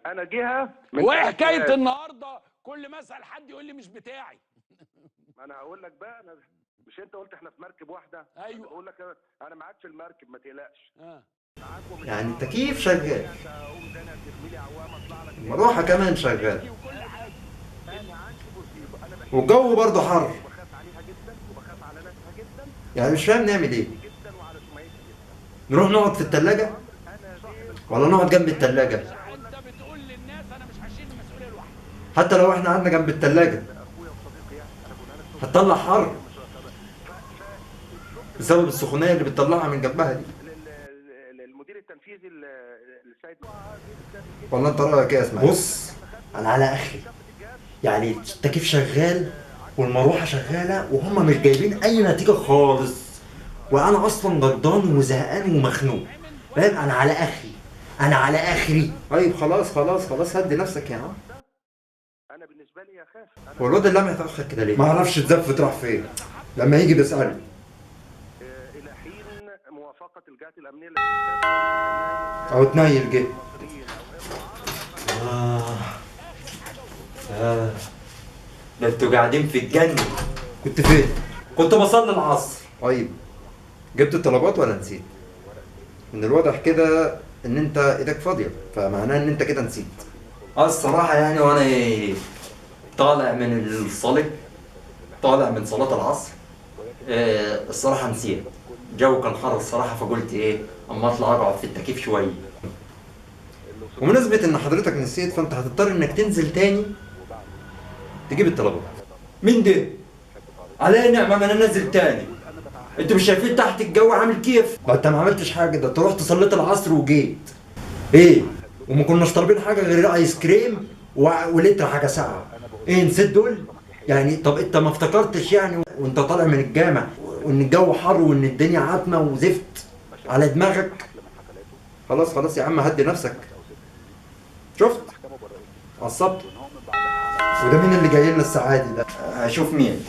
انا جهه من وايه حكايه النهارده كل ما اسال حد يقول لي مش بتاعي؟ ما انا هقول لك بقى، انا مش انت قلت احنا في مركب واحده؟ ايوه بقول لك انا معاك في المركب ما تقلقش. يعني التكييف شغال، المروحه كمان شغال، وكل حاجه. انا عندي مصيبه، انا بحب والجو برضه حر، وبخاف عليها جدا وبخاف على ناسها جدا يعني مش فاهم نعمل ايه. جدا وعلى سمعتها جدا. نروح نقعد في التلاجة انا ولا نقعد جنب التلاجة؟ انت بتقول للناس انا مش هشيل المسؤوليه لوحدي. حتى لو احنا قعدنا جنب التلاجة اخويا وصديقي يعني انا بقولها لك هتطلع حر بسبب السخونية اللي بتطلعها من جنبها دي. للمدير التنفيذي السيد ولا انت رايك ايه يا اسماعيل؟ بص انا على اخري، يعني التكييف شغال والمروحه شغاله وهم مش جايبين اي نتيجه خالص، وانا اصلا غضبان وزهقان ومخنوق، فاهم؟ انا على اخري، انا على اخري. طيب خلاص خلاص خلاص، هدي نفسك يا عم. انا بالنسبه لي اخاف. هو الواد اللي عم يتاخر كده ليه؟ ما اعرفش اتزفت راح فين، لما يجي بيسالني. الى حين موافقه الجهات الامنيه او تنيل جه. ده انتوا قاعدين في الجنة. كنت فين؟ كنت بصلي العصر. طيب جبت الطلبات ولا نسيت؟ من الواضح كده ان انت ايدك فاضية، فمعناه ان انت كده نسيت. الصراحة يعني وانا طالع من الصلاة، طالع من صلاة العصر، الصراحة نسيت. الجو كان حر الصراحة، فقلت اما اطلع اقعد في التكييف شوية. ومناسبة ان حضرتك نسيت، فانت هتضطر انك تنزل تاني تجيب الطلبات. مين ده؟ عليه نعمة ما انا نازل تاني. انتوا مش شايفين تحت الجو عامل كيف؟ ما انت ما عملتش حاجة، ده انت رحت صليت العصر وجيت. وما كناش طالبين حاجة غير ايس كريم ولتر حاجة ساقعة. نسيت دول؟ يعني طب انت ما افتكرتش يعني وانت طالع من الجامع وان الجو حر وان الدنيا عتمة وزفت على دماغك؟ خلاص خلاص يا عم، هدي نفسك. شفت؟ عصبت. وده مين اللي جاي لنا الساعة دي ده؟ هشوف مين.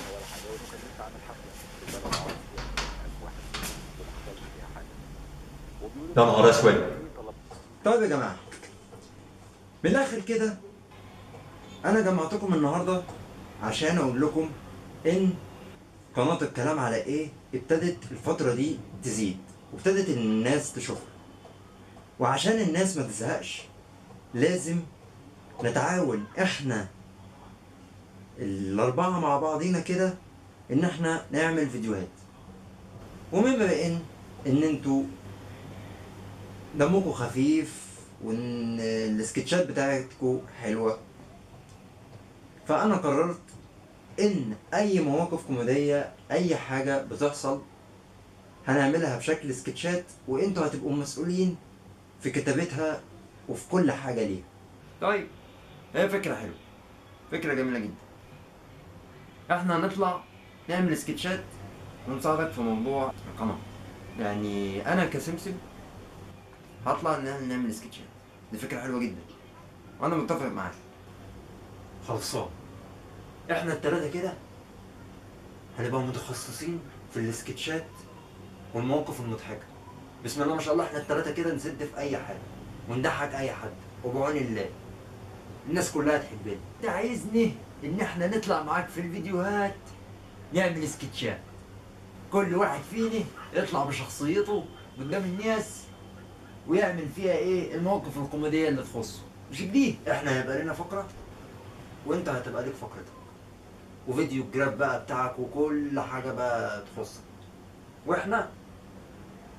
ده نهار اسود. طيب يا جماعة، من الآخر كده أنا جمعتكم النهاردة عشان أقول لكم إن قناة الكلام على إيه ابتدت الفترة دي تزيد، وابتدت الناس تشوفها. وعشان الناس ما تزهقش لازم نتعاون إحنا الأربعة مع بعضينا كده إن إحنا نعمل فيديوهات. ومما إن أنتوا دمكم خفيف وإن السكتشات بتاعتكم حلوة، فأنا قررت إن أي مواقف كوميدية، أي حاجة بتحصل هنعملها بشكل سكتشات، وإنتوا هتبقوا مسؤولين في كتابتها وفي كل حاجة ليها. طيب هي فكرة حلوة، فكرة جميلة جدا. احنا هنطلع نعمل سكتشات ونساعدك في موضوع القناة. يعني أنا كسمسم هطلع نعمل سكتشات، دي فكرة حلوة جدا وأنا متفق معاك. خلصان. احنا التلاتة كده هنبقى متخصصين في السكتشات والمواقف المضحكة. بسم الله ما شاء الله، احنا التلاتة كده نسد في أي حاجة ونضحك أي حد، وبعون الله الناس كلها تحبنا. انت عايزني إن احنا نطلع معاك في الفيديوهات نعمل سكتشات، كل واحد فينا يطلع بشخصيته قدام الناس ويعمل فيها المواقف الكوميدية اللي تخصه. مش جديد، احنا هيبقى لنا فقرة وانت هتبقى لك فقرتك، وفيديو جراب بقى بتاعك وكل حاجة بقى تخصك، واحنا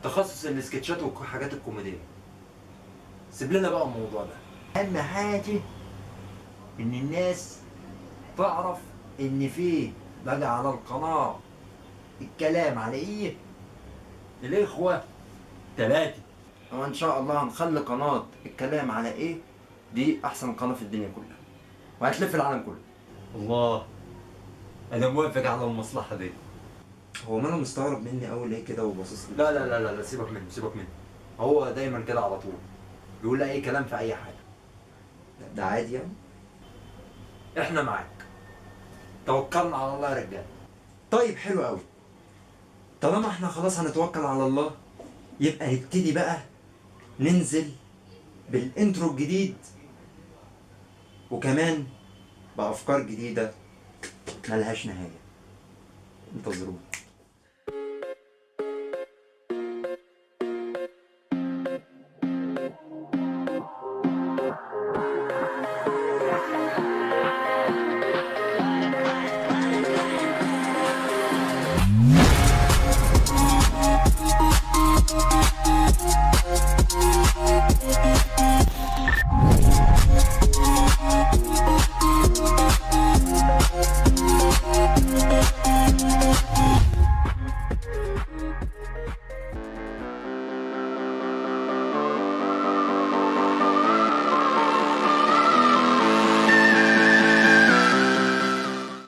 تخصص السكتشات والحاجات الكوميدية. سيب لنا بقى الموضوع ده. اهم حاجة ان الناس تعرف ان في بقى على القناة الكلام على الاخوة تلاتة، وان شاء الله هنخلي قناة الكلام على دي احسن قناة في الدنيا كلها، وهتلف العالم كله. الله، انا موافق على المصلحة دي. هو ما انا مستغرب مني قوي ليه كده وباصص لي؟ لا لا لا لا لا، سيبك منه سيبك منه، هو دايما كده على طول بيقول اي كلام في اي حاجه. ده عادي يعني. احنا معاك، توكلنا على الله يا رجاله. طيب حلو قوي، طالما احنا خلاص هنتوكل على الله يبقى نبتدي بقى ننزل بالانترو الجديد وكمان بأفكار جديدة ملهاش نهاية. انتظرونا.